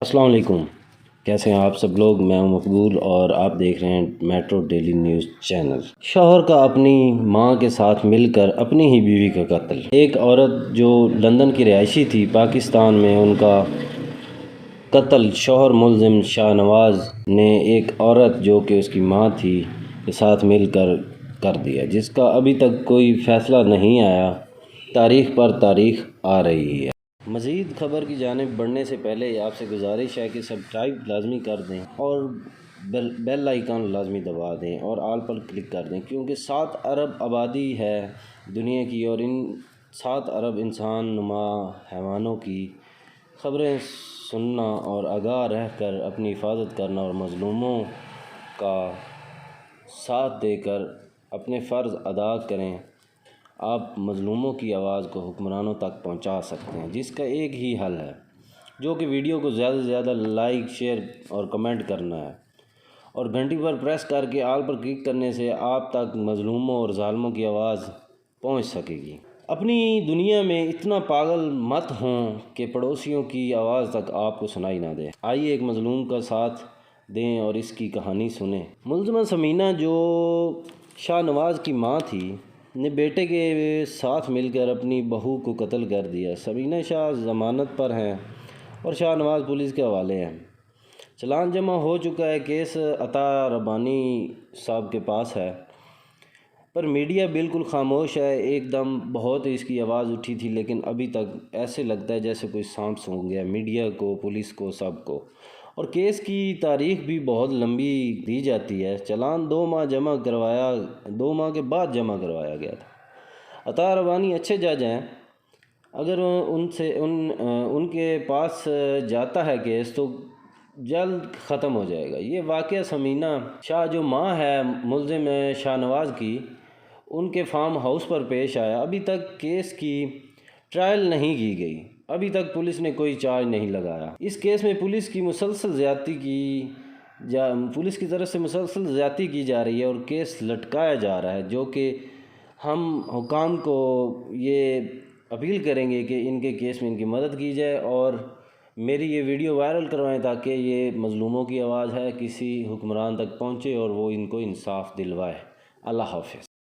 السلام علیکم، کیسے ہیں آپ سب لوگ؟ میں ہوں مقبول اور آپ دیکھ رہے ہیں میٹرو ڈیلی نیوز چینل۔ شوہر کا اپنی ماں کے ساتھ مل کر اپنی ہی بیوی کا قتل۔ ایک عورت جو لندن کی رہائشی تھی، پاکستان میں ان کا قتل شوہر ملزم شاہ نواز نے ایک عورت جو کہ اس کی ماں تھی کے ساتھ مل کر دیا، جس کا ابھی تک کوئی فیصلہ نہیں آیا۔ تاریخ پر تاریخ آ رہی ہے۔ مزید خبر کی جانب بڑھنے سے پہلے آپ سے گزارش ہے کہ سبسکرائب لازمی کر دیں اور بیل آئیکن لازمی دبا دیں اور آل پر کلک کر دیں، کیونکہ 7 ارب آبادی ہے دنیا کی اور ان 7 ارب انسان نما حیوانوں کی خبریں سننا اور آگاہ رہ کر اپنی حفاظت کرنا اور مظلوموں کا ساتھ دے کر اپنے فرض ادا کریں۔ آپ مظلوموں کی آواز کو حکمرانوں تک پہنچا سکتے ہیں، جس کا ایک ہی حل ہے، جو کہ ویڈیو کو زیادہ سے زیادہ لائک، شیئر اور کمنٹ کرنا ہے، اور گھنٹی پر پریس کر کے آل پر کلک کرنے سے آپ تک مظلوموں اور ظالموں کی آواز پہنچ سکے گی۔ اپنی دنیا میں اتنا پاگل مت ہوں کہ پڑوسیوں کی آواز تک آپ کو سنائی نہ دے۔ آئیے ایک مظلوم کا ساتھ دیں اور اس کی کہانی سنیں۔ ملزمہ سمینہ، جو شاہ نواز کی ماں تھی، نے بیٹے کے ساتھ مل کر اپنی بہو کو قتل کر دیا۔ سمینہ شاہ ضمانت پر ہیں اور شاہ نواز پولیس کے حوالے ہیں۔ چلان جمع ہو چکا ہے، کیس عطا ربانی صاحب کے پاس ہے، پر میڈیا بالکل خاموش ہے۔ ایک دم بہت اس کی آواز اٹھی تھی، لیکن ابھی تک ایسے لگتا ہے جیسے کوئی سانپ سونگھ گیا، میڈیا کو، پولیس کو، سب کو۔ اور کیس کی تاریخ بھی بہت لمبی دی جاتی ہے۔ چلان 2 ماہ کے بعد جمع کروایا گیا تھا۔ عطا ربانی اچھے جج ہیں، اگر ان کے پاس جاتا ہے کیس تو جلد ختم ہو جائے گا۔ یہ واقعہ سمینہ شاہ، جو ماں ہے ملزم شاہ نواز کی، ان کے فارم ہاؤس پر پیش آیا۔ ابھی تک کیس کی ٹرائل نہیں کی گئی، ابھی تک پولیس نے کوئی چارج نہیں لگایا۔ اس کیس میں پولیس کی طرف سے مسلسل زیادتی کی جا رہی ہے اور کیس لٹکایا جا رہا ہے، جو کہ ہم حکام کو یہ اپیل کریں گے کہ ان کے کیس میں ان کی مدد کی جائے اور میری یہ ویڈیو وائرل کروائیں، تاکہ یہ مظلوموں کی آواز ہے کسی حکمران تک پہنچے اور وہ ان کو انصاف دلوائے۔ اللہ حافظ۔